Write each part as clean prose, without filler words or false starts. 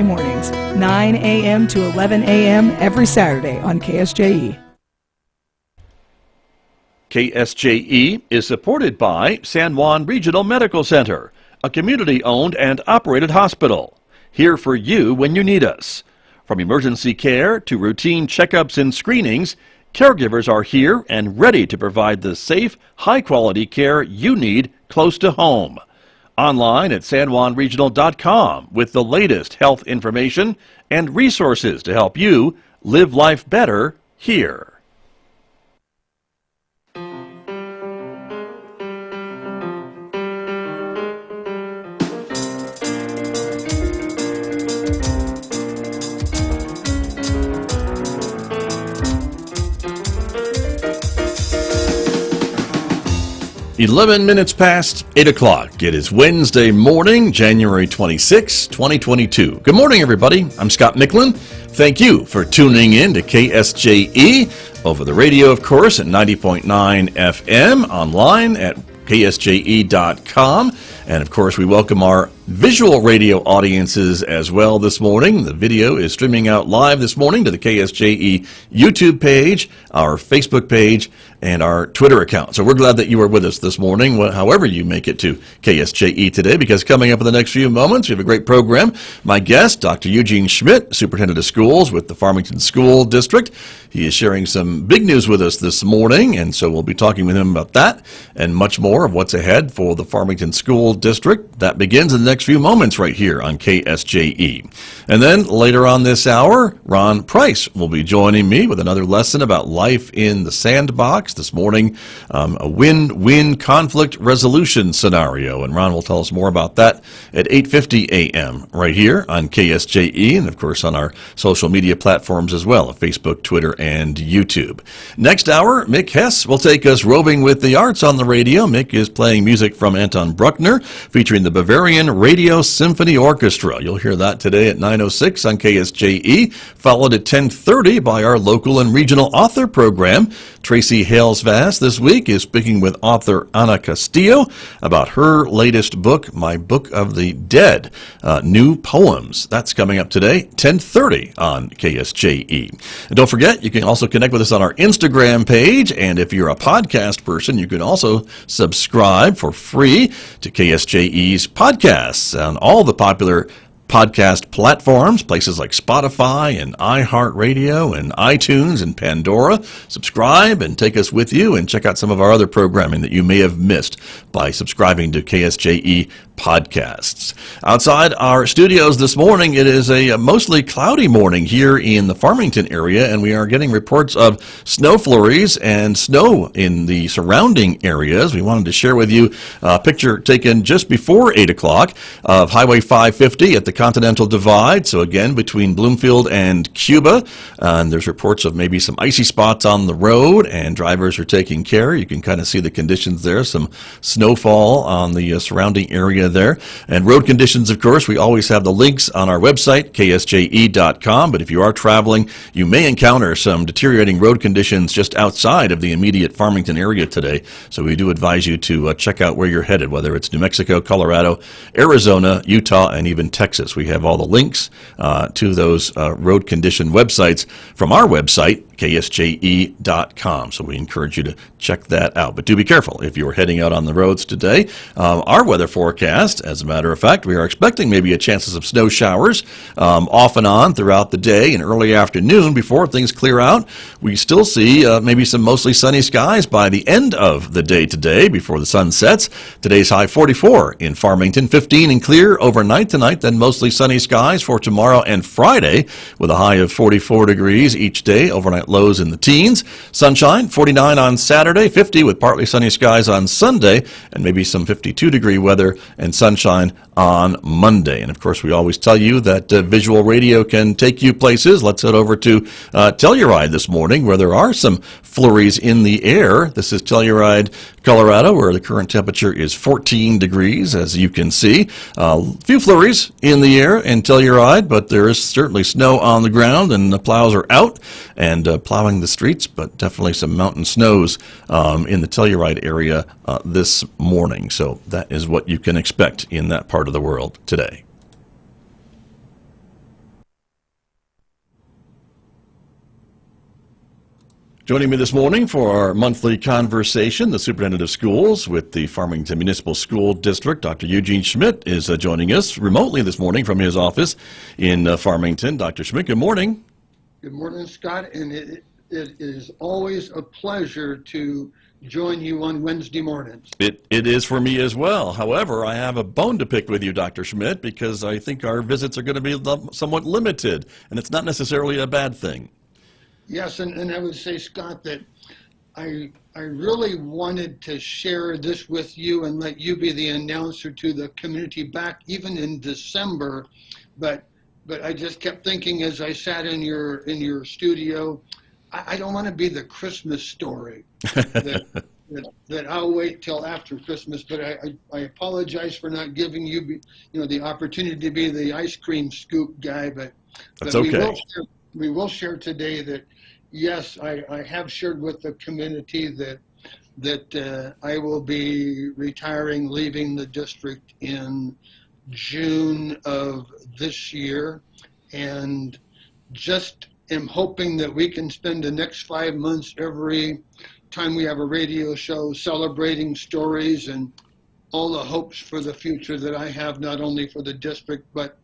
Mornings, 9 a.m. to 11 a.m. every Saturday on KSJE. KSJE is supported by San Juan Regional Medical Center, a community-owned and operated hospital. Here for you when you need us. From emergency care to routine checkups and screenings, caregivers are here and ready to provide the safe, high-quality care you need close to home. Online at sanjuanregional.com with the latest health information and resources to help you live life better here. 11 minutes past 8 o'clock. It is Wednesday morning, January 26, 2022. Good morning, everybody. I'm Scott Michlin. Thank you for tuning in to KSJE over the radio, of course, at 90.9 FM, online at KSJE.com. And, of course, we welcome our visual radio audiences as well this morning. The video is streaming out live this morning to the KSJE YouTube page, our Facebook page, and our Twitter account. So we're glad that you are with us this morning, however you make it to KSJE today, because coming up in the next few moments, we have a great program. My guest, Dr. Eugene Schmidt, Superintendent of Schools with the Farmington School District. He is sharing some big news with us this morning, and so we'll be talking with him about that and much more of what's ahead for the Farmington School District. That begins in the next few moments right here on KSJE. And then later on this hour, Ron Price will be joining me with another lesson about life in the sandbox. This morning, a win-win conflict resolution scenario, and Ron will tell us more about that at 8:50 a.m. right here on KSJE, and of course on our social media platforms as well, Facebook, Twitter, and YouTube. Next hour, Mick Hess will take us roving with the arts on the radio. Mick is playing music from Anton Bruckner, featuring the Bavarian Radio Symphony Orchestra. You'll hear that today at 9:06 on KSJE, followed at 10:30 by our local and regional author program. Tracy Hales-Vass this week is speaking with author Ana Castillo about her latest book, My Book of the Dead, New Poems. That's coming up today, 10:30 on KSJE. And don't forget, you can also connect with us on our Instagram page, and if you're a podcast person, you can also subscribe for free to KSJE's podcasts on all the popular podcast platforms, places like Spotify and iHeartRadio and iTunes and Pandora. Subscribe and take us with you and check out some of our other programming that you may have missed by subscribing to KSJE podcasts. Outside our studios this morning, it is a mostly cloudy morning here in the Farmington area, and we are getting reports of snow flurries and snow in the surrounding areas. We wanted to share with you a picture taken just before 8 o'clock of Highway 550 at the Continental Divide, so again between Bloomfield and Cuba, and there's reports of maybe some icy spots on the road, and drivers are taking care. You can kind of see the conditions there, some snowfall on the surrounding area there. And road conditions, of course, we always have the links on our website, ksje.com, but if you are traveling, you may encounter some deteriorating road conditions just outside of the immediate Farmington area today, so we do advise you to check out where you're headed, whether it's New Mexico, Colorado, Arizona, Utah, and even Texas. We have all the links to those road condition websites from our website, ksje.com. So we encourage you to check that out. But do be careful if you're heading out on the roads today. Our weather forecast, as a matter of fact, we are expecting maybe a chances of snow showers off and on throughout the day and early afternoon before things clear out. We still see maybe some mostly sunny skies by the end of the day today before the sun sets. Today's high 44 in Farmington, 15 and clear overnight tonight, then mostly sunny skies for tomorrow and Friday with a high of 44 degrees each day, overnight lows in the teens. Sunshine, 49 on Saturday, 50 with partly sunny skies on Sunday, and maybe some 52-degree weather and sunshine on Monday. And, of course, we always tell you that visual radio can take you places. Let's head over to Telluride this morning, where there are some flurries in the air. This is Telluride, Colorado, where the current temperature is 14 degrees, as you can see. A few flurries in the air in Telluride, but there is certainly snow on the ground, and the plows are out and plowing the streets, but definitely some mountain snows in the Telluride area this morning. So that is what you can expect in that part of the world today. Joining me this morning for our monthly conversation, the Superintendent of Schools with the Farmington Municipal School District, Dr. Eugene Schmidt, is joining us remotely this morning from his office in Farmington. Dr. Schmidt, good morning. Good morning, Scott, and it is always a pleasure to join you on Wednesday mornings. It is for me as well. However, I have a bone to pick with you, Dr. Schmidt, because I think our visits are going to be somewhat limited, and it's not necessarily a bad thing. Yes, and I would say, Scott, that I really wanted to share this with you and let you be the announcer to the community back even in December, but I just kept thinking as I sat in your studio, I don't want to be the Christmas story that I'll wait till after Christmas. But I apologize for not giving you the opportunity to be the ice cream scoop guy. But that's okay. We will share today that yes, I have shared with the community that I will be retiring, leaving the district in June of this year, and just am hoping that we can spend the next 5 months every time we have a radio show celebrating stories and all the hopes for the future that I have, not only for the district, but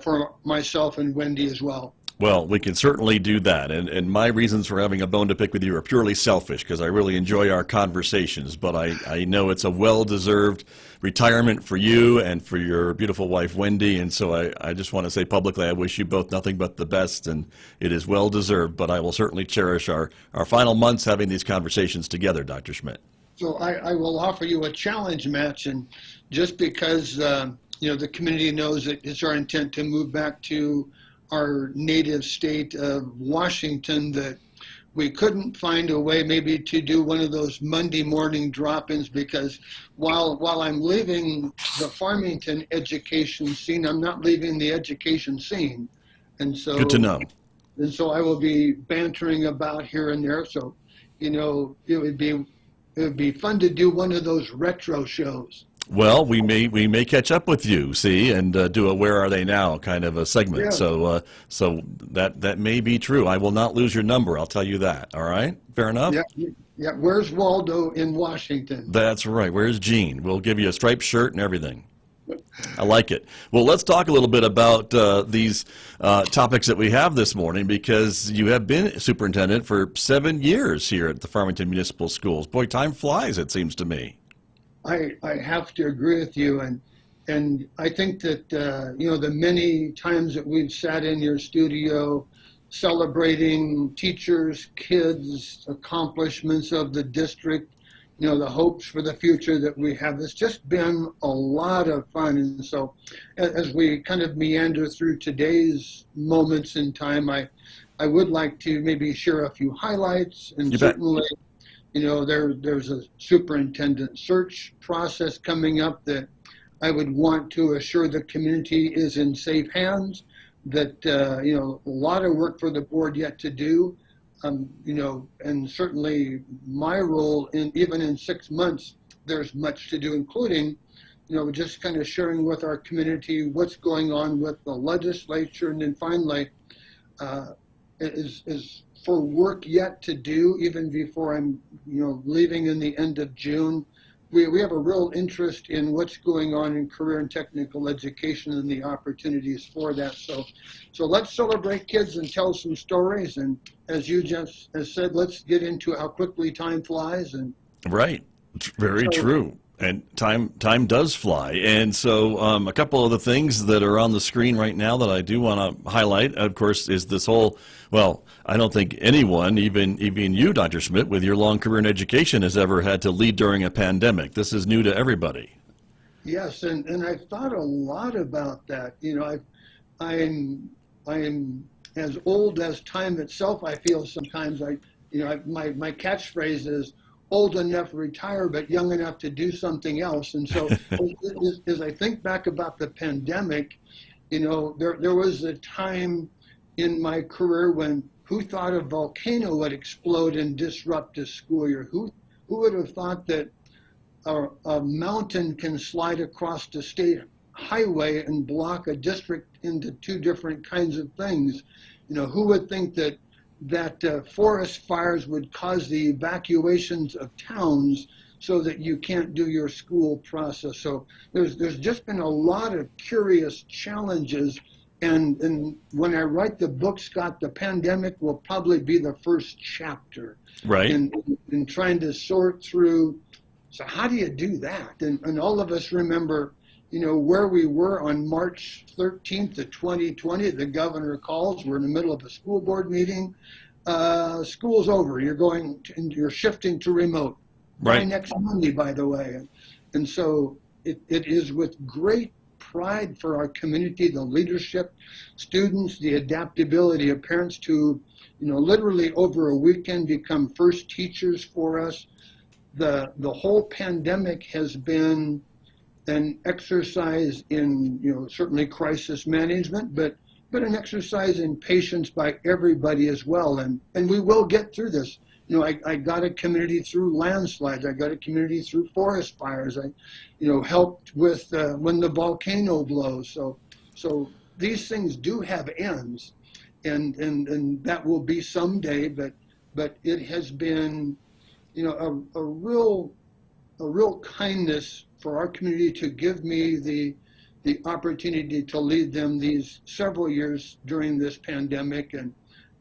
for myself and Wendy as well. Well, we can certainly do that. And my reasons for having a bone to pick with you are purely selfish because I really enjoy our conversations. But I know it's a well-deserved retirement for you and for your beautiful wife, Wendy. And so I just want to say publicly, I wish you both nothing but the best. And it is well-deserved. But I will certainly cherish our final months having these conversations together, Dr. Schmidt. So I will offer you a challenge match. And just because, the community knows that it's our intent to move back to our native state of Washington, that we couldn't find a way maybe to do one of those Monday morning drop-ins, because while I'm leaving the Farmington education scene, I'm not leaving the education scene. And so good to know. And so I will be bantering about here and there. So, it would be fun to do one of those retro shows. Well, we may catch up with you, see, and do a "Where Are They Now" kind of a segment. Yeah. So that may be true. I will not lose your number. I'll tell you that. All right, fair enough. Yeah. Where's Waldo in Washington? That's right. Where's Gene? We'll give you a striped shirt and everything. I like it. Well, let's talk a little bit about these topics that we have this morning, because you have been superintendent for 7 years here at the Farmington Municipal Schools. Boy, time flies, it seems to me. I have to agree with you, and I think that the many times that we've sat in your studio celebrating teachers, kids, accomplishments of the district, the hopes for the future that we have, it's just been a lot of fun. And so as we kind of meander through today's moments in time, I would like to maybe share a few highlights, and you certainly bet. There's a superintendent search process coming up that I would want to assure the community is in safe hands, that, a lot of work for the board yet to do, and certainly my role even in 6 months, there's much to do, including, just kind of sharing with our community what's going on with the legislature. And then finally, is for work yet to do, even before I'm, leaving in the end of June. We have a real interest in what's going on in career and technical education and the opportunities for that. So let's celebrate kids and tell some stories. And as you just said, let's get into how quickly time flies. And right, it's very true. And time does fly. And so a couple of the things that are on the screen right now that I do want to highlight, of course, is this whole, well, I don't think anyone, even you, Dr. Schmidt, with your long career in education, has ever had to lead during a pandemic. This is new to everybody. Yes, and I've thought a lot about that. I'm as old as time itself, I feel sometimes. My catchphrase is, old enough to retire, but young enough to do something else. And so as I think back about the pandemic, there was a time in my career when who thought a volcano would explode and disrupt a school year? Who would have thought that a mountain can slide across the state highway and block a district into two different kinds of things? Who would think that that forest fires would cause the evacuations of towns so that you can't do your school process. So there's just been a lot of curious challenges. And when I write the book, Scott, the pandemic will probably be the first chapter. Right. In trying to sort through, so how do you do that? And all of us remember, where we were on March 13th of 2020, the governor calls, we're in the middle of a school board meeting, school's over, you're shifting to remote. Right. By next Monday, by the way. And so it is with great pride for our community, the leadership, students, the adaptability of parents to, literally over a weekend become first teachers for us. The whole pandemic has been an exercise in, certainly crisis management, but an exercise in patience by everybody as well. And we will get through this. I got a community through landslides. I got a community through forest fires. I, helped with when the volcano blows. So these things do have ends, and that will be someday. But it has been, a real kindness for our community to give me the opportunity to lead them these several years during this pandemic,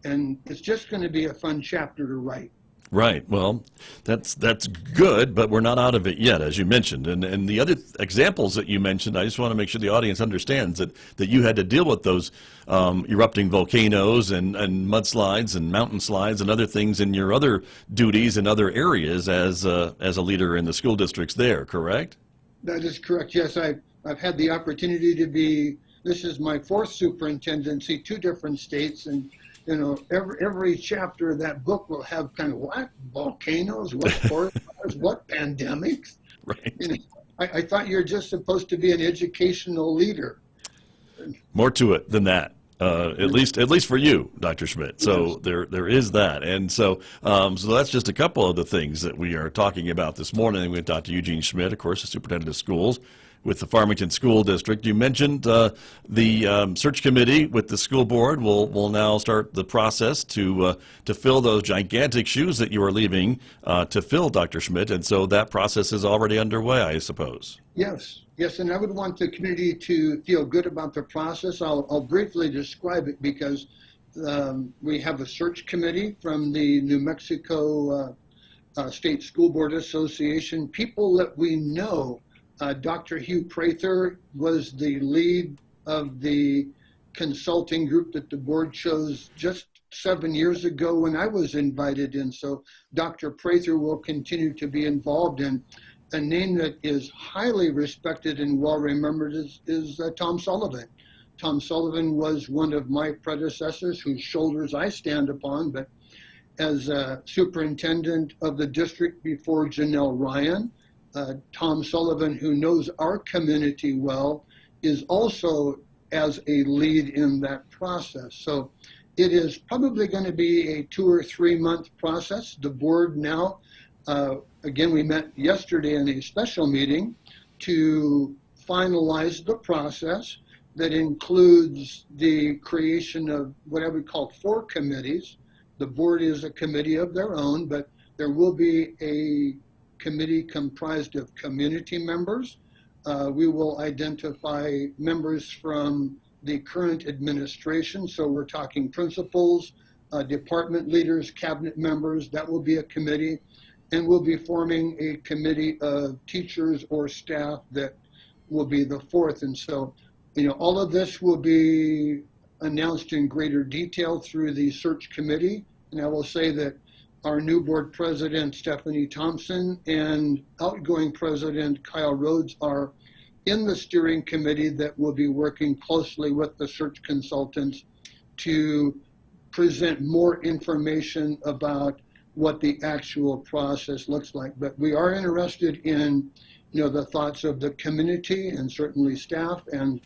and it's just going to be a fun chapter to write. Right. Well, that's good, but we're not out of it yet, as you mentioned. And the other examples that you mentioned, I just want to make sure the audience understands that you had to deal with those erupting volcanoes and mudslides and mountain slides and other things in your other duties in other areas as a leader in the school districts there, correct? That is correct. Yes, I've had the opportunity to be, this is my fourth superintendency, 2 different states, and every chapter of that book will have kind of what volcanoes, what forest fires, what pandemics. Right. I thought you're just supposed to be an educational leader. More to it than that. At least for you, Dr. Schmidt. So Yes. there is that, and so that's just a couple of the things that we are talking about this morning with Dr. Eugene Schmidt, of course, the superintendent of schools with the Farmington School District. You mentioned the search committee with the school board will now start the process to fill those gigantic shoes that you are leaving to fill, Dr. Schmidt, and so that process is already underway, I suppose. Yes, and I would want the community to feel good about the process. I'll briefly describe it because we have a search committee from the New Mexico State School Board Association, people that we know. Dr. Hugh Prather was the lead of the consulting group that the board chose just 7 years ago when I was invited in. So Dr. Prather will continue to be involved in. A name that is highly respected and well remembered is Tom Sullivan. Tom Sullivan was one of my predecessors whose shoulders I stand upon, but as superintendent of the district before Janelle Ryan, Tom Sullivan, who knows our community well, is also as a lead in that process. So it is probably going to be a 2 or 3 month process. The board now, again, we met yesterday in a special meeting to finalize the process that includes the creation of what I would call 4 committees. The board is a committee of their own, but there will be a committee comprised of community members. We will identify members from the current administration, so we're talking principals, department leaders, cabinet members. That will be a committee, and we'll be forming a committee of teachers or staff that will be the 4th. And so, all of this will be announced in greater detail through the search committee. And I will say that our new board president, Stephanie Thompson, and outgoing president, Kyle Rhodes, are in the steering committee that will be working closely with the search consultants to present more information about what the actual process looks like. But we are interested in, the thoughts of the community and certainly staff, and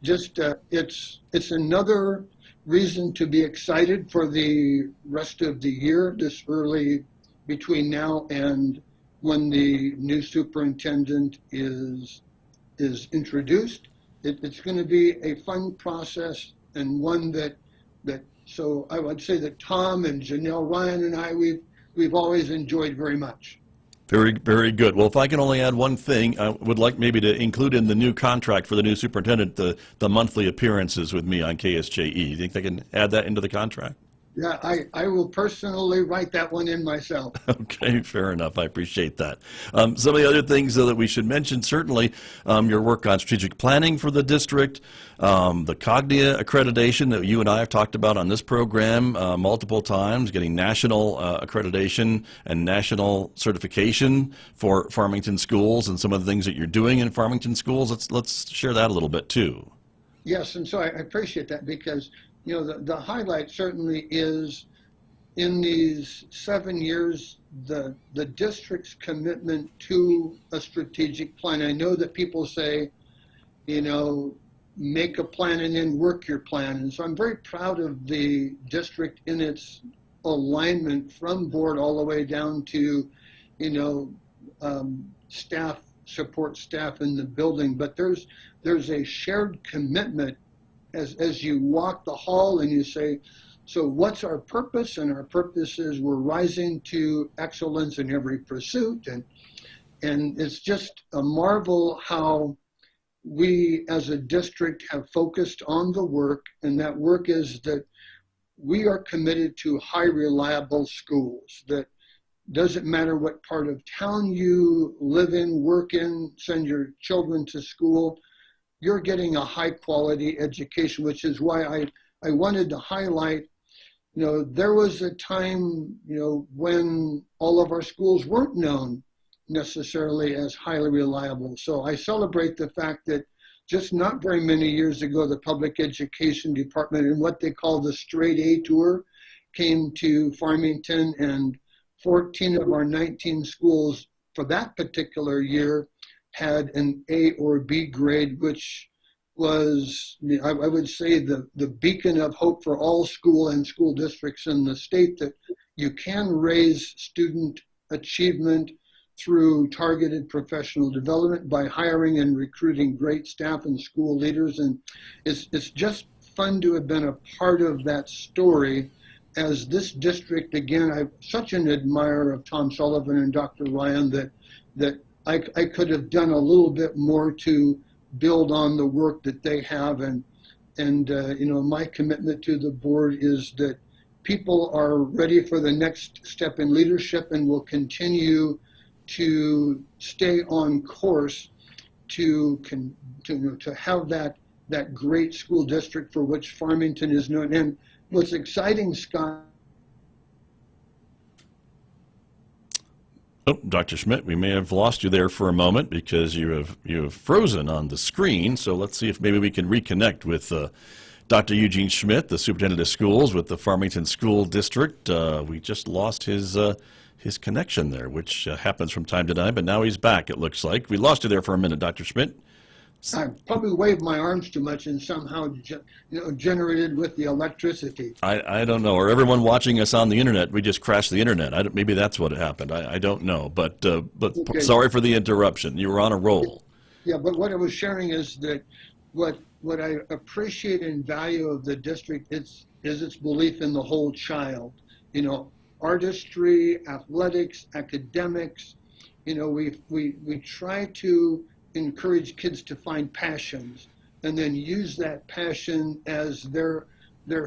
just it's another reason to be excited for the rest of the year, this early between now and when the new superintendent is introduced. It's going to be a fun process, and one that So I would say that Tom and Janelle Ryan and I, we've always enjoyed very much. Very, very good. Well, if I can only add one thing, I would like maybe to include in the new contract for the new superintendent the monthly appearances with me on KSJE. Do you think they can add that into the contract? Yeah, I will personally write that one in myself. Okay, fair enough. I appreciate that. Some of the other things that we should mention, certainly your work on strategic planning for the district, the Cognia accreditation that you and I have talked about on this program multiple times, getting national accreditation and national certification for Farmington schools, and some of the things that you're doing in Farmington schools. Let's share that a little bit too. Yes, and so I appreciate that, because the highlight certainly is in these 7 years, the district's commitment to a strategic plan. I know that people say, make a plan and then work your plan. And so I'm very proud of the district in its alignment from board all the way down to, staff, support staff in the building. But there's a shared commitment as you walk the hall and you say, so what's our purpose? And our purpose is we're rising to excellence in every pursuit. And it's just a marvel how we as a district have focused on the work, and that work is that we are committed to high reliable schools. That doesn't matter what part of town you live in, work in, send your children to school, you're getting a high quality education, which is why I wanted to highlight, there was a time, when all of our schools weren't known necessarily as highly reliable. So I celebrate the fact that just not very many years ago, the public education department and what they call the straight A tour came to Farmington, and 14 of our 19 schools for that particular year had an A or B grade, which was, I would say, the beacon of hope for all school and school districts in the state, that you can raise student achievement through targeted professional development by hiring and recruiting great staff and school leaders. And it's just fun to have been a part of that story, as this district, again, I'm such an admirer of Tom Sullivan and Dr. Ryan that I could have done a little bit more to build on the work that they have. And my commitment to the board is that people are ready for the next step in leadership and will continue to stay on course to have that great school district for which Farmington is known. And what's exciting, Scott. Oh, Dr. Schmidt, we may have lost you there for a moment because you have frozen on the screen. So let's see if maybe we can reconnect with Dr. Eugene Schmidt, the superintendent of schools with the Farmington School District. We just lost his connection there, which happens from time to time, but now he's back, it looks like. We lost you there for a minute, Dr. Schmidt. I probably waved my arms too much and somehow generated with the electricity. I don't know. Or everyone watching us on the internet, we just crashed the internet. Maybe that's what happened. I don't know. But okay. Sorry for the interruption. You were on a roll. Yeah, but what I was sharing is that what I appreciate and value of the district is its belief in the whole child. Artistry, athletics, academics. We try to encourage kids to find passions and then use that passion as their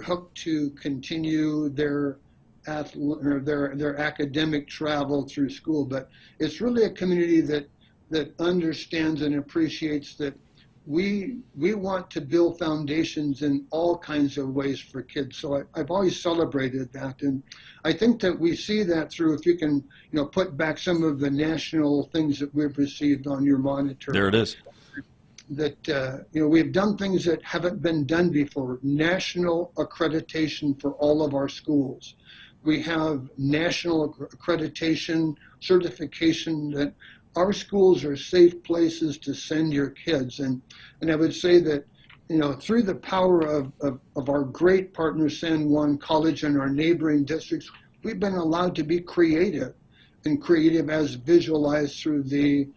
hook to continue their academic travel through school. But it's really a community that understands and appreciates that we want to build foundations in all kinds of ways for kids. So I've always celebrated that, and I think that we see that through, if you can, put back some of the national things that we've received on your monitor. There it is. That we've done things that haven't been done before. National accreditation for all of our schools. We have national accreditation certification that our schools are safe places to send your kids. And I would say that, through the power of our great partner, San Juan College, and our neighboring districts, we've been allowed to be creative, and creative as visualized through the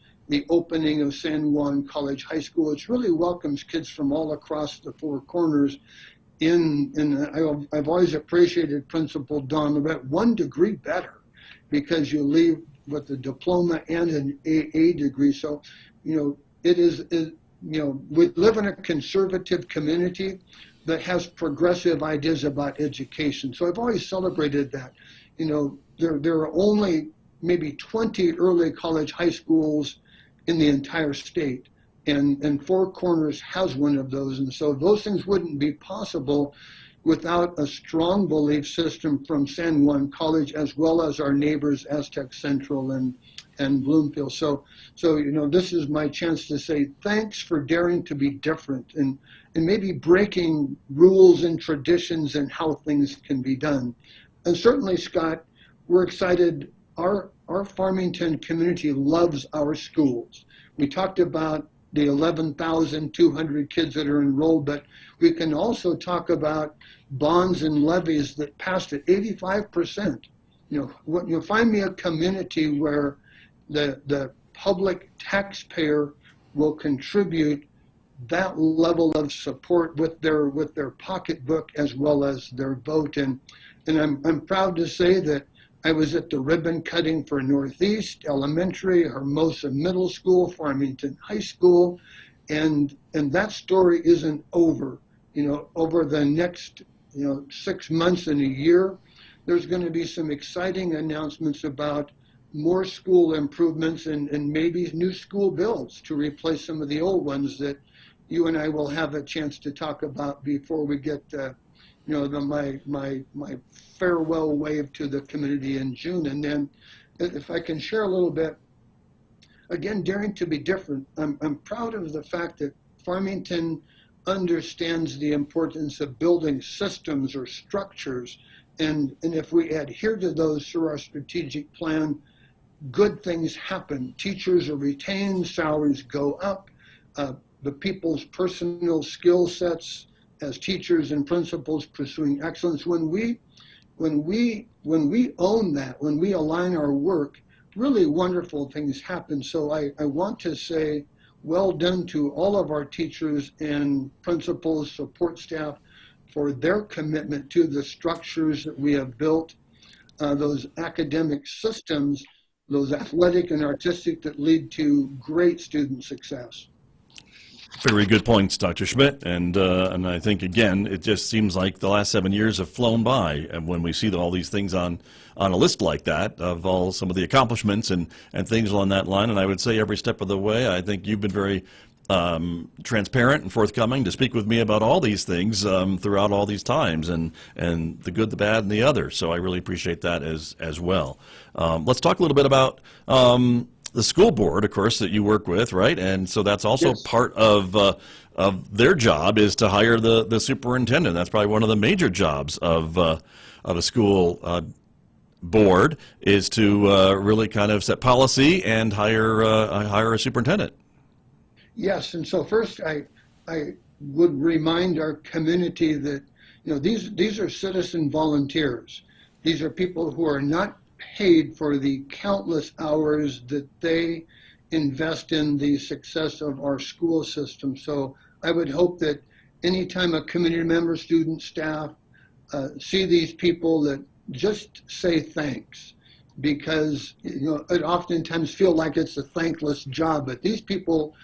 opening of San Juan College High School, which really welcomes kids from all across the four corners. I've always appreciated Principal Don Lorette, 1 degree better, because you leave with a diploma and an AA degree. So, we live in a conservative community that has progressive ideas about education. So I've always celebrated that. There are only maybe 20 early college high schools in the entire state, and Four Corners has one of those. And so those things wouldn't be possible without a strong belief system from San Juan College, as well as our neighbors, Aztec Central and Bloomfield. So this is my chance to say thanks for daring to be different and maybe breaking rules and traditions and how things can be done. And certainly, Scott, we're excited. Our Farmington community loves our schools. We talked about the 11,200 kids that are enrolled, but we can also talk about bonds and levies that passed at 85%. You'll find me a community where the public taxpayer will contribute that level of support with their pocketbook as well as their vote. And I'm proud to say that I was at the ribbon cutting for Northeast Elementary, Hermosa Middle School, Farmington High School, and that story isn't over. Over the next 6 months and a year, there's going to be some exciting announcements about more school improvements and maybe new school builds to replace some of the old ones that you and I will have a chance to talk about before we get my farewell wave to the community in June. And then if I can share a little bit, again, daring to be different, I'm proud of the fact that Farmington understands the importance of building systems or structures. And if we adhere to those through our strategic plan, good things happen. Teachers are retained, salaries go up, the people's personal skill sets as teachers and principals pursuing excellence. When we own that, when we align our work, really wonderful things happen. So I want to say well done to all of our teachers and principals, support staff, for their commitment to the structures that we have built, those academic systems, those athletic and artistic, that lead to great student success. Very good points, Dr. Schmidt, and I think, again, it just seems like the last 7 years have flown by, and when we see all these things on a list like that of all some of the accomplishments and things along that line, and I would say every step of the way, I think you've been very transparent and forthcoming to speak with me about all these things throughout all these times, and the good, the bad, and the other. So I really appreciate that as well. Let's talk a little bit about the school board, of course, that you work with, right? And so that's also Yes. part of their job is to hire the superintendent. That's probably one of the major jobs of a school board, is to really kind of set policy and hire a superintendent. Yes, and so first I would remind our community that these are citizen volunteers. These are people who are not paid for the countless hours that they invest in the success of our school system. So I would hope that anytime a community member, student, staff see these people, that just say thanks, because it oftentimes feel like it's a thankless job, but these people,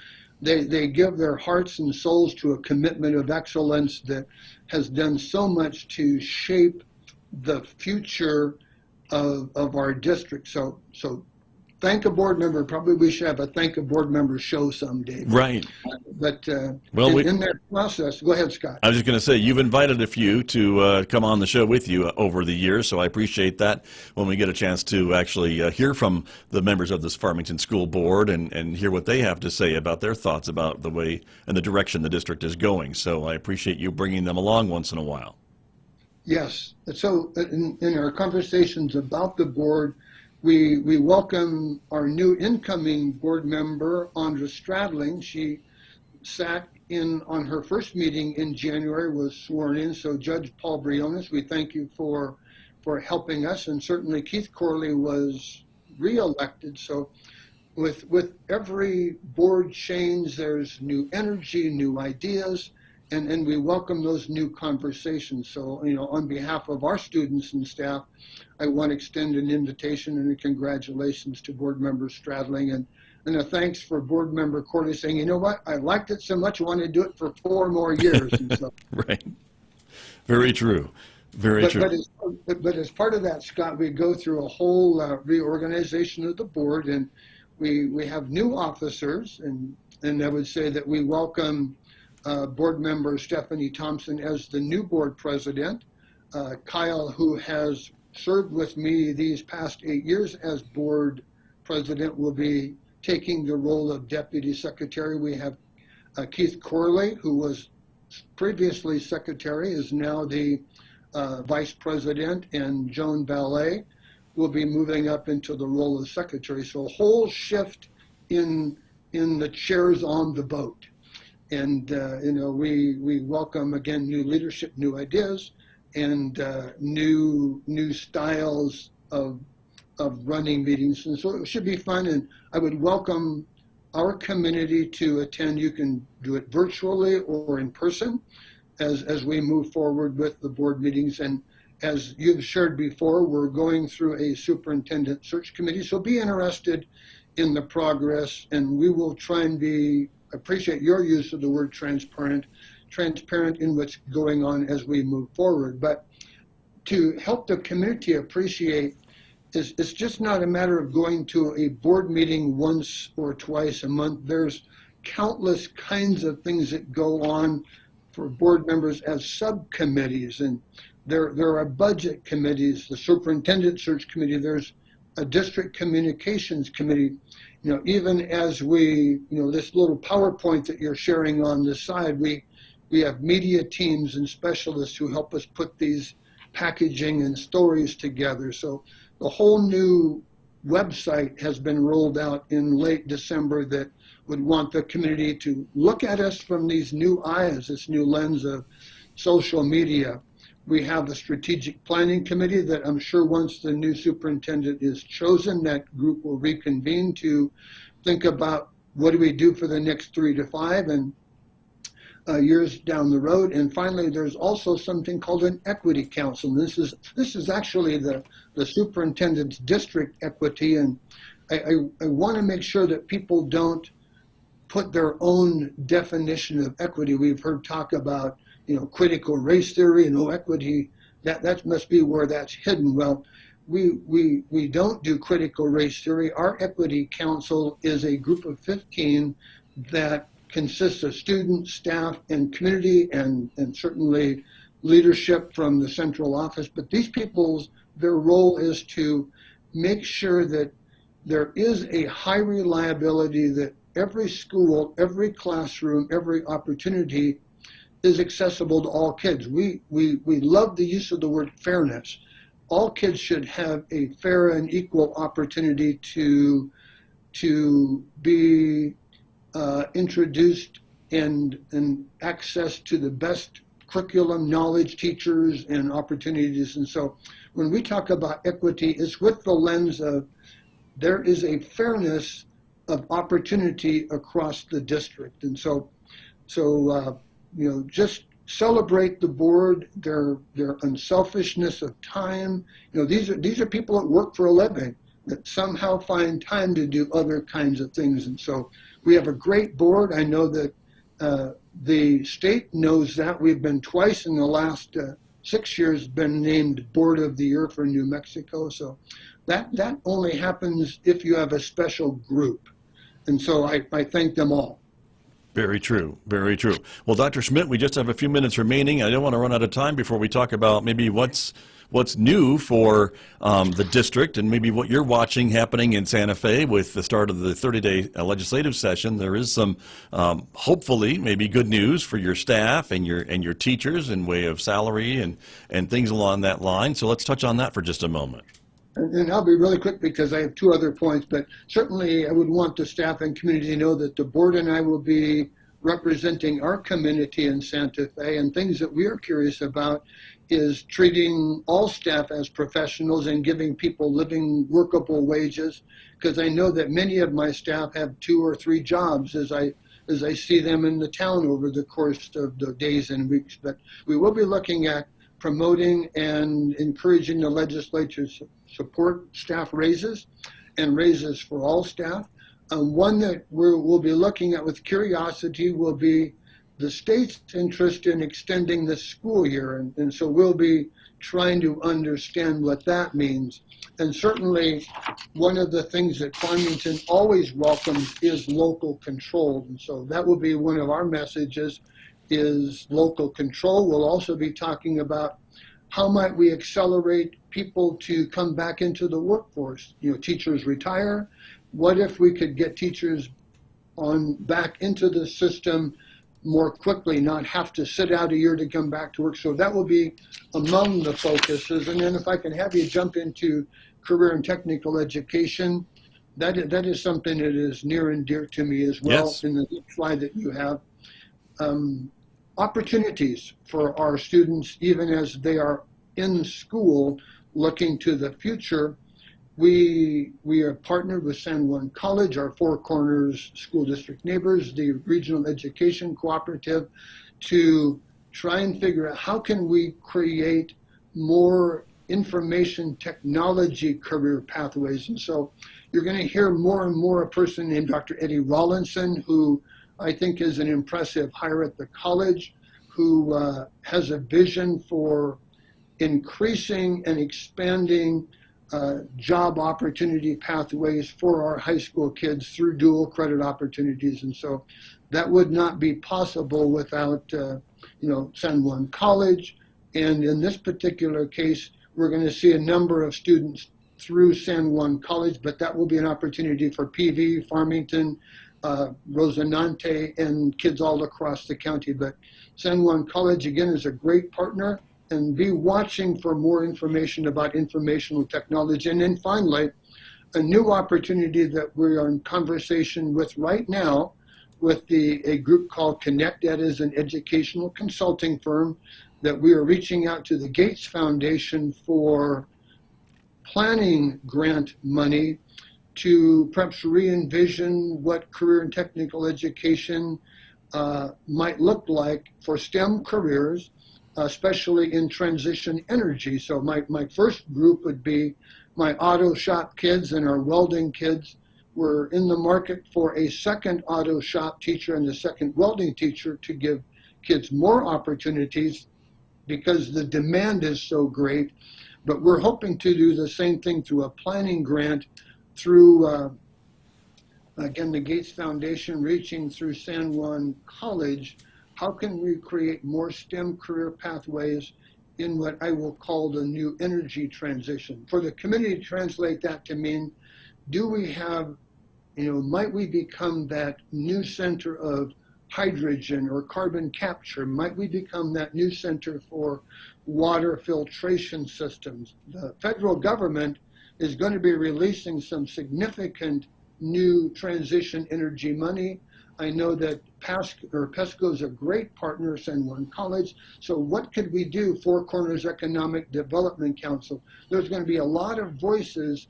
they give their hearts and souls to a commitment of excellence that has done so much to shape the future of our district. So thank a board member. Probably we should have a thank a board member show someday. Right. But in that process, go ahead, Scott. I was just going to say, you've invited a few to come on the show with you over the years, so I appreciate that when we get a chance to actually hear from the members of this Farmington School Board and hear what they have to say about their thoughts about the way and the direction the district is going. So I appreciate you bringing them along once in a while. Yes. So in our conversations about the board, we welcome our new incoming board member, Andra Stradling. She sat in on her first meeting in January, was sworn in. So Judge Paul Briones, we thank you for helping us. And certainly Keith Corley was reelected. So with every board change, there's new energy, new ideas. and we welcome those new conversations. So, on behalf of our students and staff, I want to extend an invitation and a congratulations to Board Member Stradling, and a thanks for Board Member Corley saying, you know what, I liked it so much, I want to do it for 4 more years. And so, Right. Very true. Very true. But as part of that, Scott, we go through a whole reorganization of the board, and we have new officers, and I would say that we welcome Board Member Stephanie Thompson as the new board president. Kyle, who has served with me these past 8 years as board president, will be taking the role of deputy secretary. We have Keith Corley, who was previously secretary, is now the vice president, and Joan Ballet will be moving up into the role of secretary. So a whole shift in the chairs on the boat. And, we welcome, again, new leadership, new ideas, and new styles of running meetings. And so it should be fun, and I would welcome our community to attend. You can do it virtually or in person as we move forward with the board meetings. And as you've shared before, we're going through a superintendent search committee, so be interested in the progress, and we will try and appreciate your use of the word transparent in what's going on as we move forward. But to help the community appreciate, it's just not a matter of going to a board meeting once or twice a month. There's countless kinds of things that go on for board members as subcommittees, and there are budget committees, the superintendent search committee, there's a district communications committee. Even as we, this little PowerPoint that you're sharing on the side, we have media teams and specialists who help us put these packaging and stories together. So the whole new website has been rolled out in late December that would want the community to look at us from these new eyes, this new lens of social media. We have a strategic planning committee that I'm sure once the new superintendent is chosen, that group will reconvene to think about what do we do for the next 3 to 5 and years down the road. And finally, there's also something called an equity council. And this is actually the superintendent's district equity, and I want to make sure that people don't put their own definition of equity. We've heard talk about critical race theory and equity. That must be where that's hidden. Well, we don't do critical race theory. Our equity council is a group of 15 that consists of students, staff, and community, and certainly leadership from the central office. But these people's, their role is to make sure that there is a high reliability, that every school, every classroom, every opportunity is accessible to all kids. We love the use of the word fairness. All kids should have a fair and equal opportunity to be introduced and access to the best curriculum, knowledge, teachers, and opportunities. And so when we talk about equity, it's with the lens of there is a fairness of opportunity across the district. And so just celebrate the board, their unselfishness of time. These are people that work for a living that somehow find time to do other kinds of things. And so we have a great board. I know that the state knows that. We've been twice in the last 6 years been named Board of the Year for New Mexico. So that only happens if you have a special group. And so I thank them all. Very true. Very true. Well, Dr. Schmidt, we just have a few minutes remaining. I don't want to run out of time before we talk about maybe what's new for the district and maybe what you're watching happening in Santa Fe with the start of the 30-day legislative session. There is some, hopefully, maybe good news for your staff and your teachers in way of salary and things along that line. So let's touch on that for just a moment. And I'll be really quick because I have 2 other points, but certainly I would want the staff and community to know that the board and I will be representing our community in Santa Fe, and things that we are curious about is treating all staff as professionals and giving people living, workable wages, because I know that many of my staff have 2 or 3 jobs as I as I see them in the town over the course of the days and weeks. But we will be looking at promoting and encouraging the legislature to support staff raises and raises for all staff. One that we'll be looking at with curiosity will be the state's interest in extending the school year. And so we'll be trying to understand what that means. And certainly one of the things that Farmington always welcomes is local control. And so that will be one of our messages, is local control. We'll also be talking about how might we accelerate people to come back into the workforce. Teachers retire. What if we could get teachers back into the system more quickly, not have to sit out a year to come back to work? So that will be among the focuses. And then if I can have you jump into career and technical education, that is something that is near and dear to me as well. Yes. In the slide that you have. Opportunities for our students, even as they are in school looking to the future. We are partnered with San Juan College, our Four Corners school district neighbors, the Regional Education Cooperative, to try and figure out how can we create more information technology career pathways. And so you're going to hear more and more a person named Dr. Eddie Rawlinson, who I think is an impressive hire at the college, who has a vision for increasing and expanding job opportunity pathways for our high school kids through dual credit opportunities. And so that would not be possible without San Juan College. And in this particular case, we're going to see a number of students through San Juan College, but that will be an opportunity for PV, Farmington, Rosanante, and kids all across the county. But San Juan College, again, is a great partner, and be watching for more information about informational technology. And then finally, a new opportunity that we are in conversation with right now with a group called Connect. That is an educational consulting firm that we are reaching out to the Gates Foundation for planning grant money to perhaps re-envision what career and technical education might look like for STEM careers, especially in transition energy. So my first group would be my auto shop kids and our welding kids. We're in the market for a second auto shop teacher and a second welding teacher to give kids more opportunities because the demand is so great. But we're hoping to do the same thing through a planning grant through, again, the Gates Foundation, reaching through San Juan College. How can we create more STEM career pathways in what I will call the new energy transition? For the committee to translate that to mean, do we have, might we become that new center of hydrogen or carbon capture? Might we become that new center for water filtration systems? The federal government is going to be releasing some significant new transition energy money. I know that PESCO is a great partner, San Juan College. So what could we do? Four Corners Economic Development Council. There's going to be a lot of voices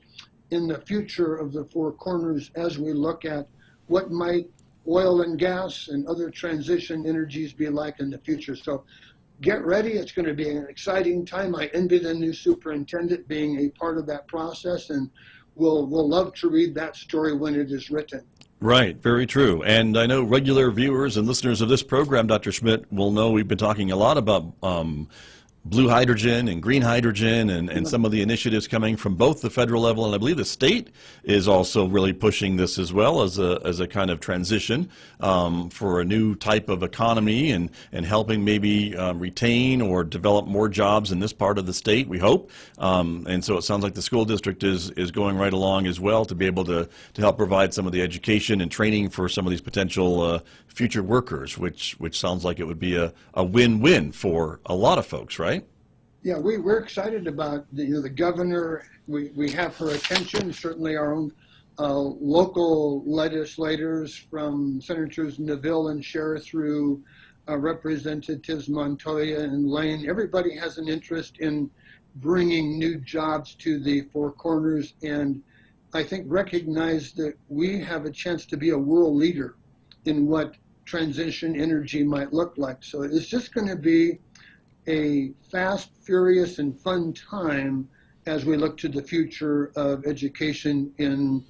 in the future of the Four Corners as we look at what might oil and gas and other transition energies be like in the future. So get ready. It's going to be an exciting time. I envy the new superintendent being a part of that process, and we'll love to read that story when it is written. Right, very true. And I know regular viewers and listeners of this program, Dr. Schmidt, will know we've been talking a lot about blue hydrogen and green hydrogen and some of the initiatives coming from both the federal level, and I believe the state is also really pushing this as well as a kind of transition for a new type of economy and helping maybe retain or develop more jobs in this part of the state, we hope. And so it sounds like the school district is going right along as well to be able to help provide some of the education and training for some of these potential future workers, which sounds like it would be a win-win for a lot of folks, right? Yeah, we're excited about the governor. We have her attention, certainly our own local legislators from Senators Neville and Scher through Representatives Montoya and Lane. Everybody has an interest in bringing new jobs to the Four Corners, and I think recognize that we have a chance to be a world leader in what transition energy might look like. So it's just going to be a fast, furious, and fun time as we look to the future of education in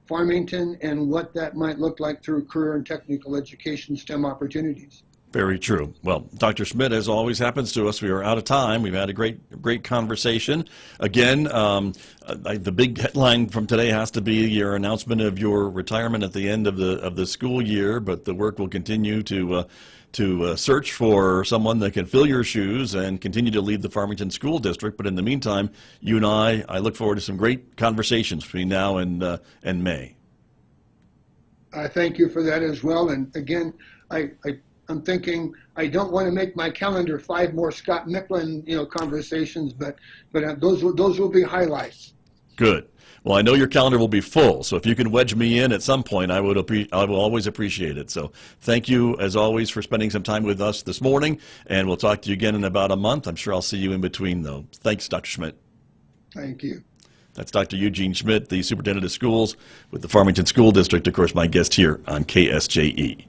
Farmington and what that might look like through career and technical education STEM opportunities. Very true. Well, Dr. Schmidt, as always happens to us, we are out of time. We've had a great conversation. Again, the big headline from today has to be your announcement of your retirement at the end of the school year, but the work will continue to search for someone that can fill your shoes and continue to lead the Farmington School District. But in the meantime, you and I look forward to some great conversations between now and May. I thank you for that as well. And again, I'm thinking I don't want to make my calendar 5 more Scott Michlin, conversations, but those will be highlights. Good. Well, I know your calendar will be full, so if you can wedge me in at some point, I will always appreciate it. So thank you, as always, for spending some time with us this morning, and we'll talk to you again in about a month. I'm sure I'll see you in between, though. Thanks, Dr. Schmidt. Thank you. That's Dr. Eugene Schmidt, the Superintendent of Schools with the Farmington School District, of course, my guest here on KSJE.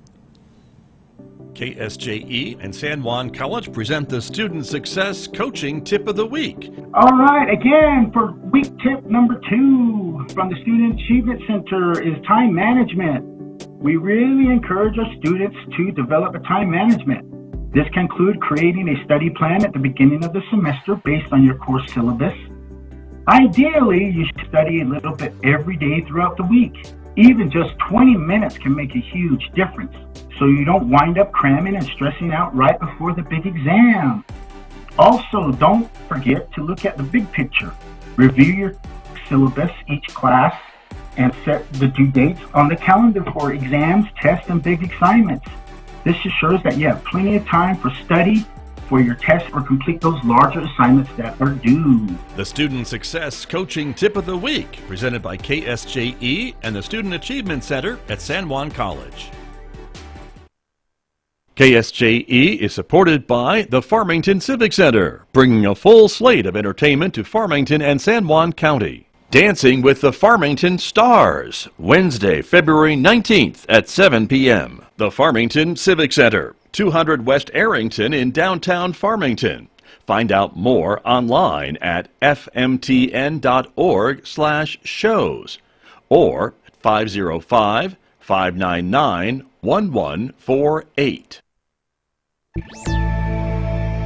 KSJE and San Juan College present the Student Success Coaching Tip of the Week. All right, again, for week tip number 2 from the Student Achievement Center is time management. We really encourage our students to develop a time management. This can include creating a study plan at the beginning of the semester based on your course syllabus. Ideally, you should study a little bit every day throughout the week. Even just 20 minutes can make a huge difference, so you don't wind up cramming and stressing out right before the big exam. Also, don't forget to look at the big picture. Review your syllabus each class and set the due dates on the calendar for exams, tests, and big assignments. This assures that you have plenty of time for study for your tests or complete those larger assignments that are due. The Student Success Coaching Tip of the Week, presented by KSJE and the Student Achievement Center at San Juan College. KSJE is supported by the Farmington Civic Center, bringing a full slate of entertainment to Farmington and San Juan County. Dancing with the Farmington Stars, Wednesday, February 19th at 7 p.m. The Farmington Civic Center, 200 West Arrington in downtown Farmington. Find out more online at fmtn.org/shows or 505-599-1148.